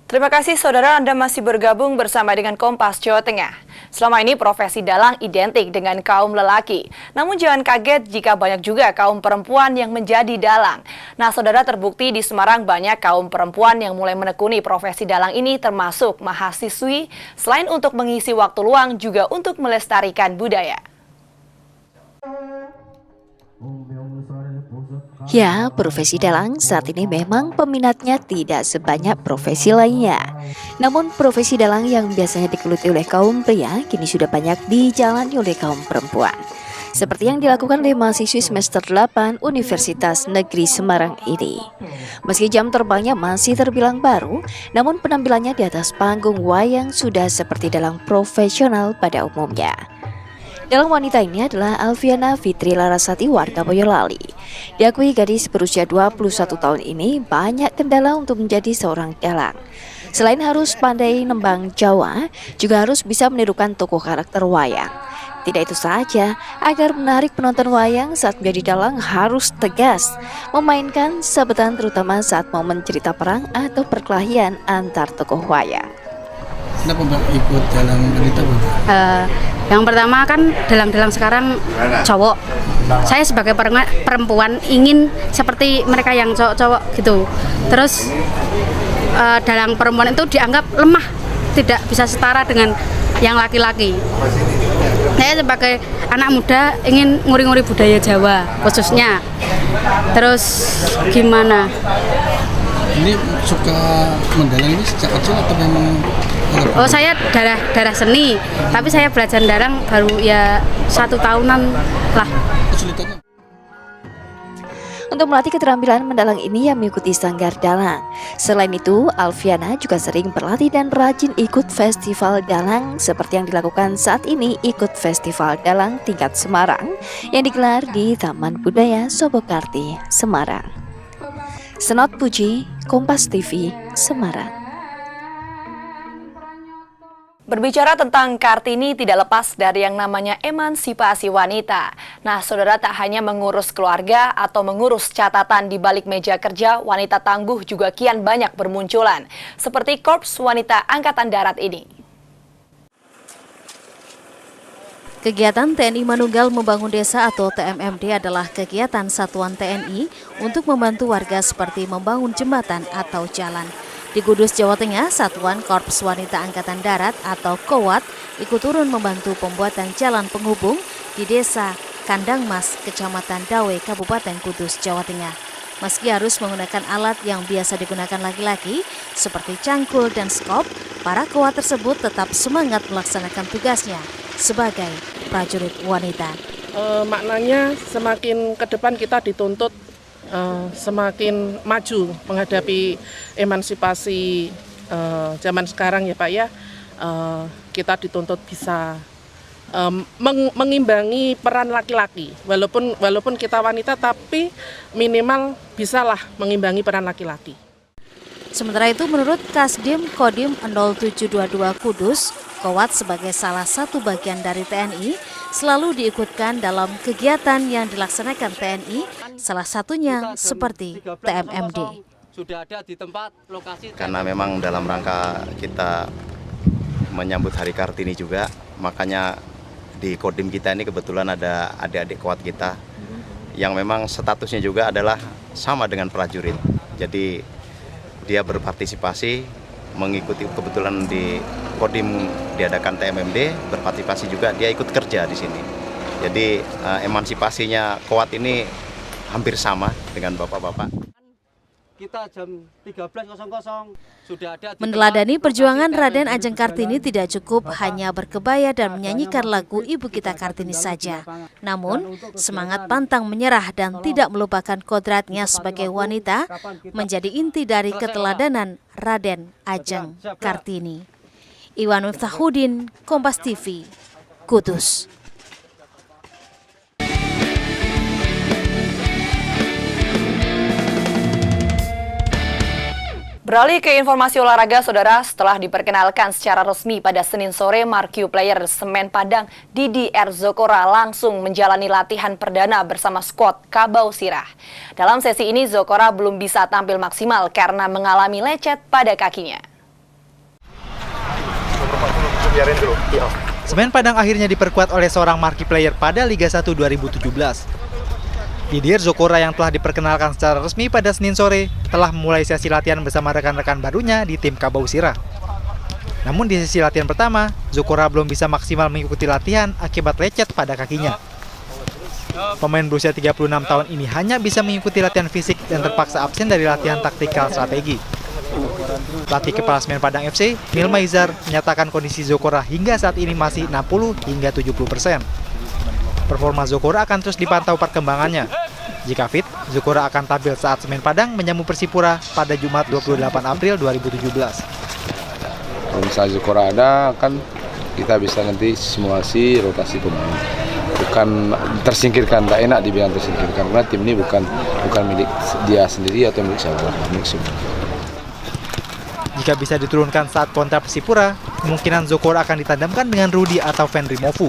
Terima kasih saudara, Anda masih bergabung bersama dengan Kompas Jawa Tengah. Selama ini profesi dalang identik dengan kaum lelaki. Namun jangan kaget jika banyak juga kaum perempuan yang menjadi dalang. Nah saudara, terbukti di Semarang banyak kaum perempuan yang mulai menekuni profesi dalang ini, termasuk mahasiswi. Selain untuk mengisi waktu luang, juga untuk melestarikan budaya. Ya, profesi dalang saat ini memang peminatnya tidak sebanyak profesi lainnya. Namun profesi dalang yang biasanya digeluti oleh kaum pria kini sudah banyak dijalani oleh kaum perempuan. Seperti yang dilakukan oleh mahasiswi semester 8 Universitas Negeri Semarang ini. Meski jam terbangnya masih terbilang baru, namun penampilannya di atas panggung wayang sudah seperti dalang profesional pada umumnya. Dalang wanita ini adalah Alfiana Fitri Larasati, warga Boyolali. Diakui gadis berusia 21 tahun ini banyak kendala untuk menjadi seorang dalang. Selain harus pandai nembang Jawa, juga harus bisa menirukan tokoh karakter wayang. Tidak itu saja, agar menarik penonton wayang saat menjadi dalang harus tegas, memainkan sabetan terutama saat momen cerita perang atau perkelahian antar tokoh wayang. Kenapa Mbak ikut dalang wanita, Mbak? Yang pertama kan dalang-dalang sekarang cowok. Saya sebagai perempuan ingin seperti mereka yang cowok-cowok gitu. Terus dalang perempuan itu dianggap lemah, tidak bisa setara dengan yang laki-laki. Saya sebagai anak muda ingin nguri-nguri budaya Jawa khususnya. Terus gimana? Ini suka mendalang ini sejak kecil atau memang? Oh, saya darah seni, tapi saya belajar dalang baru ya 1 tahunan lah. Kesulitannya? Untuk melatih keterampilan mendalang ini yang mengikuti sanggar dalang. Selain itu, Alfiana juga sering berlatih dan rajin ikut festival dalang seperti yang dilakukan saat ini, ikut festival dalang tingkat Semarang yang digelar di Taman Budaya Sobokarti, Semarang. Senot Puji, Kompas TV, Semarang. Berbicara tentang Kartini tidak lepas dari yang namanya emansipasi wanita. Nah, saudara, tak hanya mengurus keluarga atau mengurus catatan di balik meja kerja, wanita tangguh juga kian banyak bermunculan. Seperti Korps Wanita Angkatan Darat ini. Kegiatan TNI Manunggal Membangun Desa atau TMMD adalah kegiatan satuan TNI untuk membantu warga seperti membangun jembatan atau jalan. Di Kudus, Jawa Tengah, Satuan Korps Wanita Angkatan Darat atau KOWAT ikut turun membantu pembuatan jalan penghubung di Desa Kandang Mas, Kecamatan Dawe, Kabupaten Kudus, Jawa Tengah. Meski harus menggunakan alat yang biasa digunakan laki-laki seperti cangkul dan skop, para KOWAT tersebut tetap semangat melaksanakan tugasnya sebagai prajurit wanita. Maknanya semakin ke depan kita dituntut semakin maju menghadapi emansipasi zaman sekarang ya Pak ya. Kita dituntut bisa mengimbangi peran laki-laki, walaupun kita wanita tapi minimal bisalah mengimbangi peran laki-laki. Sementara itu menurut Kasdim Kodim 0722 Kudus, KOWAT sebagai salah satu bagian dari TNI selalu diikutkan dalam kegiatan yang dilaksanakan TNI, salah satunya seperti TMMD. Sudah ada di tempat lokasi. Karena memang dalam rangka kita menyambut Hari Kartini juga, makanya di Kodim kita ini kebetulan ada adik-adik KOWAT kita yang memang statusnya juga adalah sama dengan prajurit. Jadi dia berpartisipasi mengikuti, kebetulan di Kodim diadakan TMMD, berpartisipasi juga, dia ikut kerja di sini. Jadi emansipasinya KOWAT ini hampir sama dengan bapak-bapak. Kita jam 13.00 sudah ada. Meneladani perjuangan Raden Ajeng Kartini tidak cukup hanya berkebaya dan menyanyikan lagu Ibu Kita Kartini saja. Namun, semangat pantang menyerah dan tidak melupakan kodratnya sebagai wanita menjadi inti dari keteladanan Raden Ajeng Kartini. Iwan Miftahudin, Kompas TV, Kudus. Beralih ke informasi olahraga, saudara, setelah diperkenalkan secara resmi pada Senin sore, marquee player Semen Padang Didi R. Zokora langsung menjalani latihan perdana bersama skuad Kabau Sirah. Dalam sesi ini, Zokora belum bisa tampil maksimal karena mengalami lecet pada kakinya. Semen Padang akhirnya diperkuat oleh seorang marquee player pada Liga 1 2017. Didier Zokora yang telah diperkenalkan secara resmi pada Senin sore telah memulai sesi latihan bersama rekan-rekan barunya di tim Kabausira. Namun di sesi latihan pertama, Zokora belum bisa maksimal mengikuti latihan akibat lecet pada kakinya. Pemain berusia 36 tahun ini hanya bisa mengikuti latihan fisik dan terpaksa absen dari latihan taktikal strategi. Pelatih kepala Semen Padang FC, Nil Maizar, menyatakan kondisi Zokora hingga saat ini masih 60 hingga 70%. Performa Zokora akan terus dipantau perkembangannya. Jika fit, Zokora akan tampil saat Semen Padang menyambut Persipura pada Jumat 28 April 2017. Kalau misalnya Zokora ada, kan kita bisa nanti simulasi rotasi pemain. Bukan tersingkirkan, tak enak dibilang tersingkirkan, karena tim ini bukan milik dia sendiri atau milik siapa, milik semua. Jika bisa diturunkan saat kontra Persipura, kemungkinan Zokora akan ditandemkan dengan Rudi atau Fenry Mofu.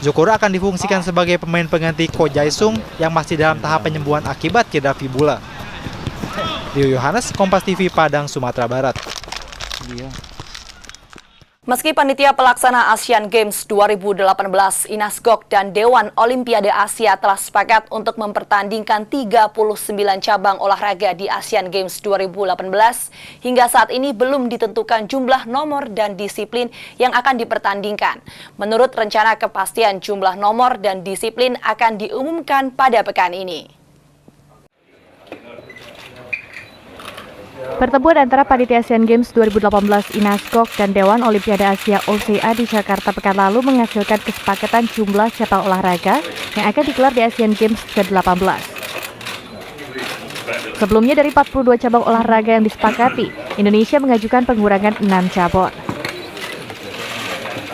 Zokora akan difungsikan sebagai pemain pengganti Ko Jae-sung yang masih dalam tahap penyembuhan akibat cedera fibula. Rio Yohanes, Kompas TV, Padang, Sumatera Barat. Meski panitia pelaksana Asian Games 2018 Inas Gok dan Dewan Olimpiade Asia telah sepakat untuk mempertandingkan 39 cabang olahraga di Asian Games 2018, hingga saat ini belum ditentukan jumlah nomor dan disiplin yang akan dipertandingkan. Menurut rencana, kepastian jumlah nomor dan disiplin akan diumumkan pada pekan ini. Pertemuan antara panitia Asian Games 2018 Inas Gok dan Dewan Olimpiade Asia OCA di Jakarta pekan lalu menghasilkan kesepakatan jumlah cabang olahraga yang akan digelar di Asian Games ke-18. Sebelumnya dari 42 cabang olahraga yang disepakati, Indonesia mengajukan pengurangan 6 cabur.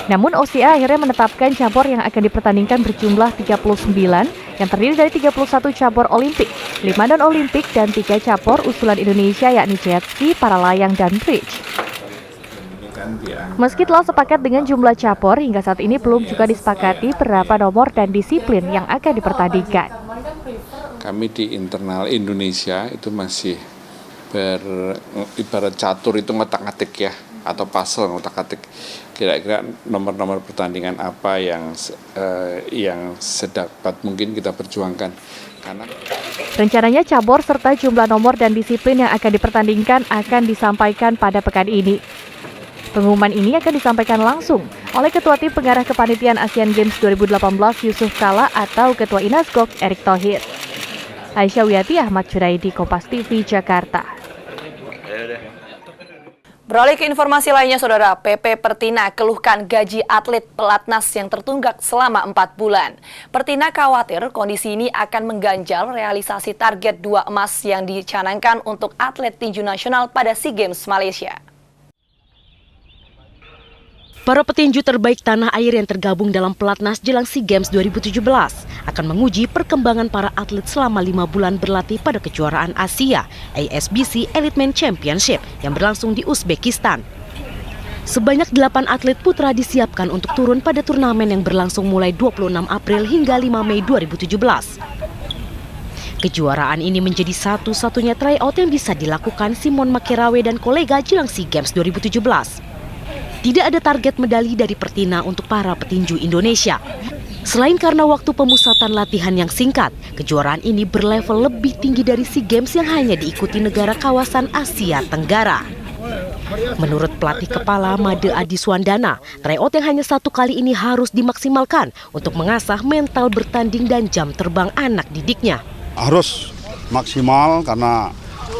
Namun OCA akhirnya menetapkan cabur yang akan dipertandingkan berjumlah 39 yang terdiri dari 31 cabur Olimpik, 5 non-Olimpik, dan 3 cabur usulan Indonesia yakni jet ski, para layang, dan bridge. Meski telah sepakat dengan jumlah cabur, hingga saat ini belum juga disepakati berapa nomor dan disiplin yang akan dipertandingkan. Kami di internal Indonesia itu masih ibarat catur itu ngotak-ngatik ya, atau puzzle ngotak-ngatik. Kira-kira nomor-nomor pertandingan apa yang sedapat mungkin kita perjuangkan. Karena rencananya cabur serta jumlah nomor dan disiplin yang akan dipertandingkan akan disampaikan pada pekan ini. Pengumuman ini akan disampaikan langsung oleh Ketua Tim Pengarah Kepanitiaan Asian Games 2018 Yusuf Kala atau Ketua Inas Gok Erick Thohir. Aisyah Wiyati, Ahmad Juraidi, Kompas TV, Jakarta. Beralih ke informasi lainnya, Saudara, PP Pertina keluhkan gaji atlet pelatnas yang tertunggak selama 4 bulan. Pertina khawatir kondisi ini akan mengganjal realisasi target 2 emas yang dicanangkan untuk atlet tinju nasional pada SEA Games Malaysia. Para petinju terbaik tanah air yang tergabung dalam pelatnas jelang SEA Games 2017 akan menguji perkembangan para atlet selama 5 bulan berlatih pada kejuaraan Asia ASBC Eliteman Championship yang berlangsung di Uzbekistan. Sebanyak 8 atlet putra disiapkan untuk turun pada turnamen yang berlangsung mulai 26 April hingga 5 Mei 2017. Kejuaraan ini menjadi satu-satunya tryout yang bisa dilakukan Simon Makerawe dan kolega jelang SEA Games 2017. Tidak ada target medali dari Pertina untuk para petinju Indonesia. Selain karena waktu pemusatan latihan yang singkat, kejuaraan ini berlevel lebih tinggi dari SEA Games yang hanya diikuti negara kawasan Asia Tenggara. Menurut pelatih kepala Made Adiswandana, tryout yang hanya 1 kali ini harus dimaksimalkan untuk mengasah mental bertanding dan jam terbang anak didiknya. Harus maksimal karena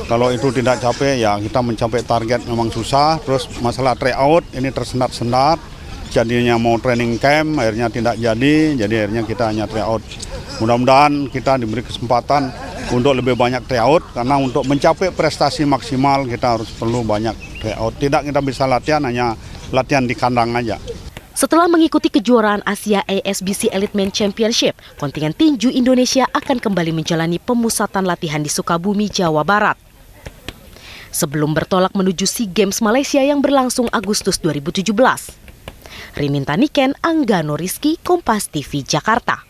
kalau itu tidak capai ya kita mencapai target memang susah. Terus masalah tryout ini tersendat-sendat, jadinya mau training camp akhirnya tidak jadi akhirnya kita hanya tryout. Mudah-mudahan kita diberi kesempatan untuk lebih banyak tryout karena untuk mencapai prestasi maksimal kita harus perlu banyak tryout. Tidak kita bisa latihan hanya latihan di kandang aja. Setelah mengikuti kejuaraan Asia ASBC Eliteman Championship, kontingen tinju Indonesia akan kembali menjalani pemusatan latihan di Sukabumi, Jawa Barat. Sebelum bertolak menuju SEA Games Malaysia yang berlangsung Agustus 2017. Riminta Niken, Anggano Rizky, Kompas TV, Jakarta.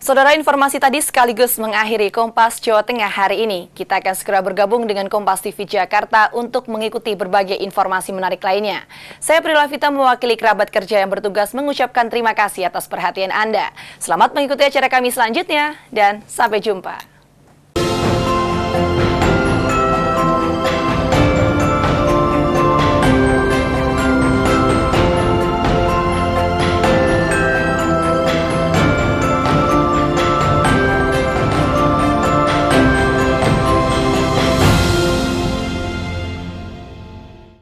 Saudara, informasi tadi sekaligus mengakhiri Kompas Jawa Tengah hari ini. Kita akan segera bergabung dengan Kompas TV Jakarta untuk mengikuti berbagai informasi menarik lainnya. Saya Prilavita mewakili kerabat kerja yang bertugas mengucapkan terima kasih atas perhatian Anda. Selamat mengikuti acara kami selanjutnya dan sampai jumpa.